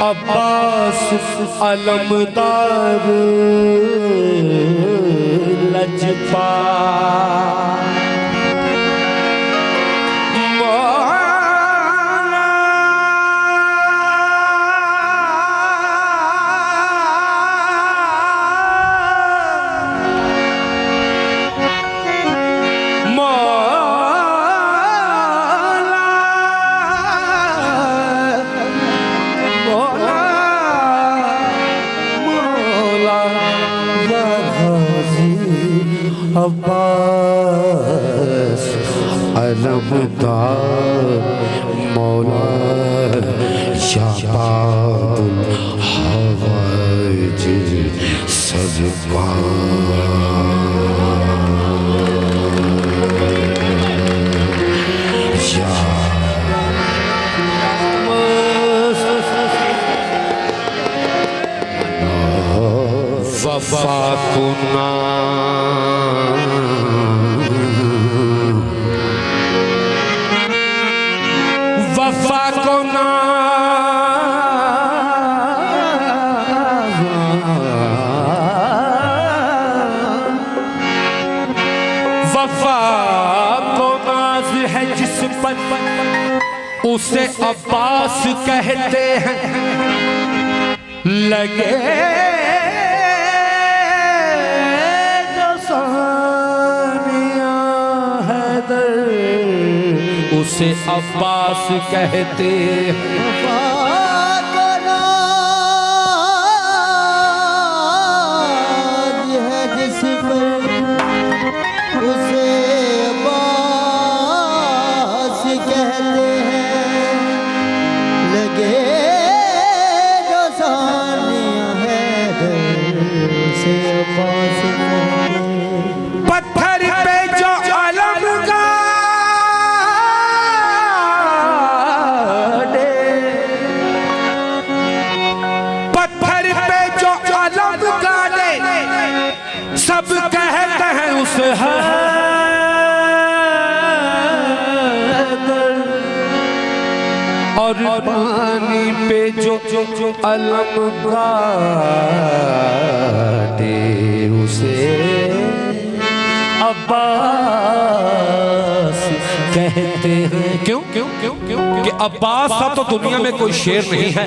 अब्बास अलमदार लजपाल अब्बास अलमदार मौला शाबाबुल हवाइज सजबा वफाकुना वफाकुना वफाकुना है जिस पर उसे अब्बास कहते हैं। लगे उसे अब्बास कहते हैं। है जिस पर उसे अब्बास कहते हैं। लगे जो सानिया है उसे अब्बास कहते हैं। पत्थर पे जो अलम का सब कहते हैं उस हैदर और पानी पे जो अलम गाड़े उसे अब्बास कहते हैं। क्यों क्यों क्यों क्यों कि अब्बास सा तो दुनिया में कोई शेर नहीं है।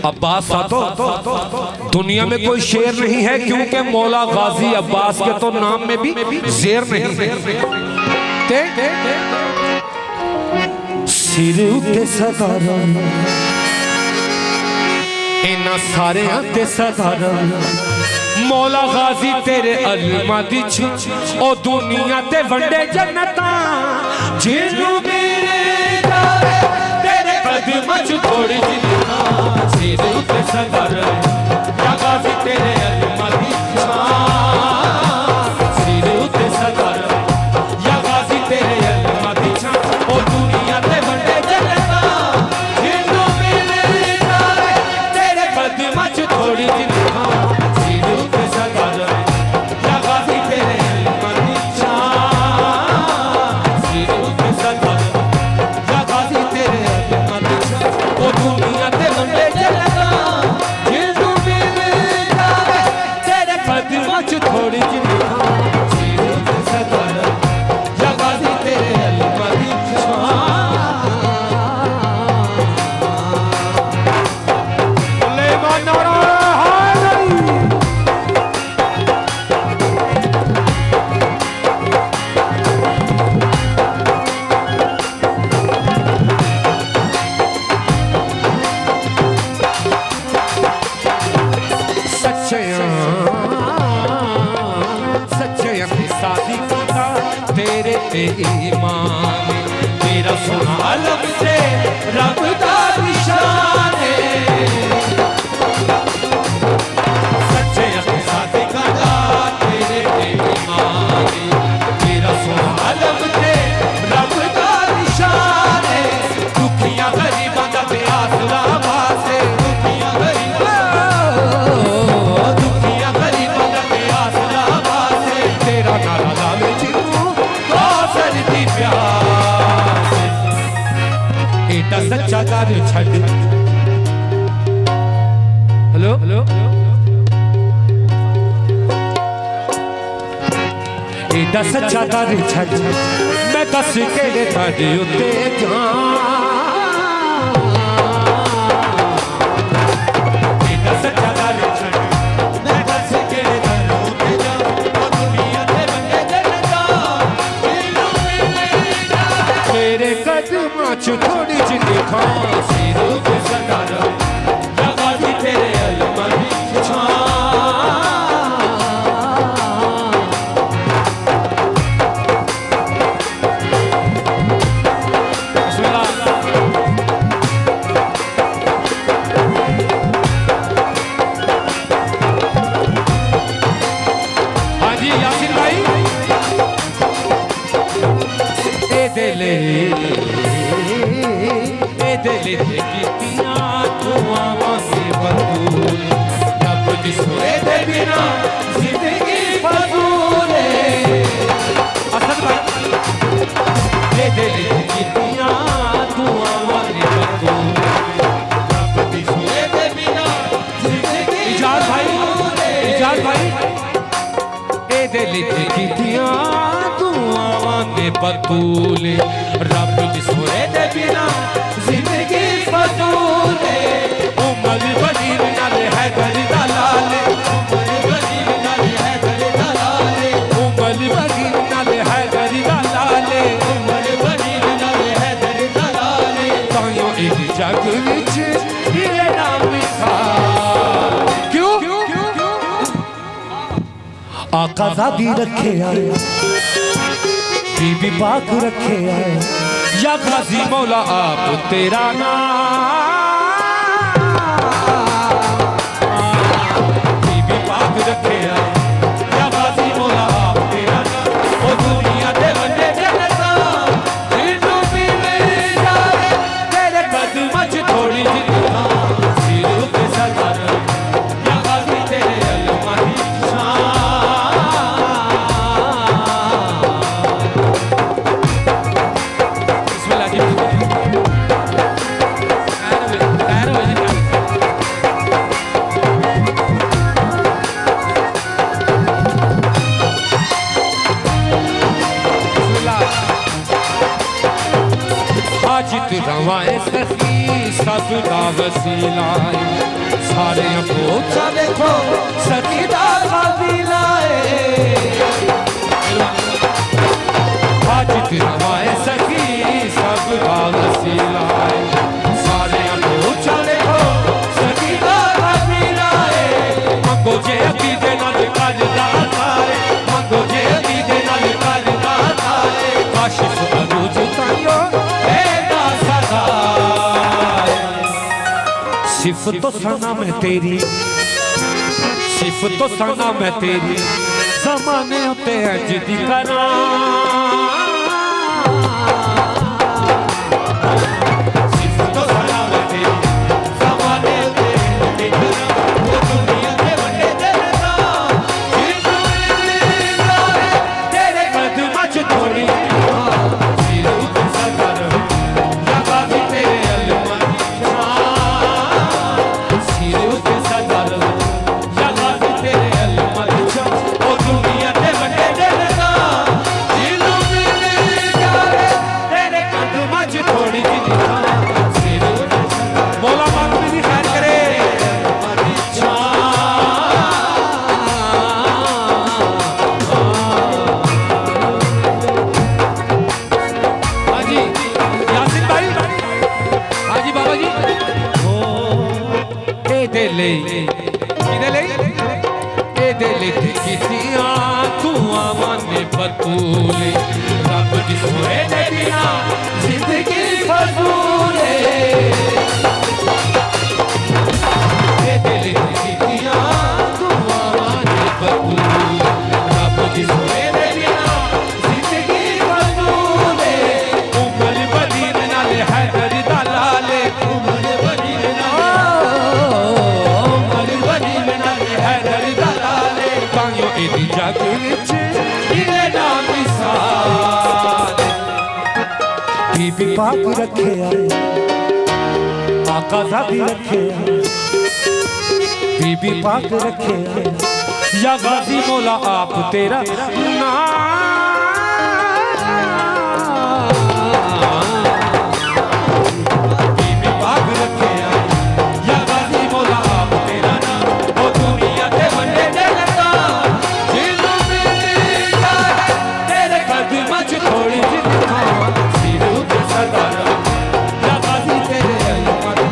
अब्बास सा तो दुनिया में कोई शेर नहीं है, क्योंकि मौला गाजी अब्बास के तो नाम में भी शेर नहीं है। सिर उते सदारा इन्हां सारे ते सदारा मौला गाजी तेरे अलिमा दी छुच ओ दुनिया ते वंडे जन्नता जिन्नू मिले जावे तेरे कदमां च थोड़ी जिन्ना सिर उते सदारा या गाजी तेरे अलिमा दी छां सिर उते सदारा या गाजी तेरे अलिमा दी छां ओ दुनिया ते वंडे जन्नता जिन्नू मिले जावे तेरे कदमां च थोड़ी जिन्ना थोड़ी ईमान तेरा सुना अलग से रब का निशान है। सच्चे साथी का तेरे ईमान तेरा सुना अलग से रब का निशान है। दुखियां गरीबां दा ते आसरा वासे दुखियां गरीबां दा ते आसरा वासे तेरा नारा लावे एटा सच्चा कर छड़ हेलो एडा सच्चा दर छड़ मैं दस के ताजे उत्ते जां एडा सच्चा दर छड़ मैं दस के दर उत्ते जां ओ दुनिया दे बंदे जन्नता मैनू मिलेगा मेरे कदमां च थोड़ी जिंदी खां सिरों पे सदारा जगा दी तेरे अलमा दी छां बतूले रब दी सोए दे बिना जिंदगी फजूले उमर बड़ी नाल है घर दा लाले उमर बड़ी नाल है घर दा लाले उमर बड़ी नाल है घर दा लाले उमर बड़ी नाल है घर दा लाले तायो इस जग विच ये नाम मिसाल क्यों आका ज़ादी रखे आए बीबी पाक रखे आए या गाजी मौला आप तेरा नाम बीबी पाक रखे आए या गाजी मौला आप तेरा नाम ओ दुनिया दे बंदे जन्नता मैनू मिलेगा तेरे कदमां च थोड़ी जिंदा सिरों पे सदार या गाजी तेरे अलमा दी रवाए सखी सब दा वसीला सारे पोछा देखो सखी दा वसीला आज रवाए सखी सब दा वसीला सारे पोछा देखो सखी दा वसीला मंगो जे अकीदे नाल करदा तारे मंगो जे अकीदे नाल करदा तारे काशिफ अरूज तायो सिर्फ तो सना मैं तेरी सिर्फ तो सना मैं तेरी ज़माने उते अज दी करा सिर्फ तो सना मैं तेरी ज़माने उते अज दी करा वो दुनिया दे बंदे जन्नता मैनू मिलेगा तेरे कदमां च थोड़ी सिरों पे सदार या गाजी तेरे अलमा बतूले रब दी सोए दे बिना जिंदगी फजूले दिल कीतियां दुआवां ने बतूले रब दी सोए दे बिना जिंदगी फजूले उमर बड़ी नाल हैदर दा लाले उमर बड़ी नाल हैदर दा लाले तायो इदी जग विच बीबी पाक रखे आए आका ज़ादी रखे आए बीबी पाक रखे या गाजी मौला आप तेरा बीबी पाक रखे या गाजी मौला आप तेरा नाम ओ दुनिया ते वंडे जन्नता जिन्हों मिलता है तेरे कदम च थोड़ी जितना सिरों ते सदा या गाजी तेरे अलमत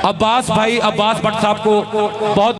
अब्बास भाई, अब्बास भट्ट साहब को बहुत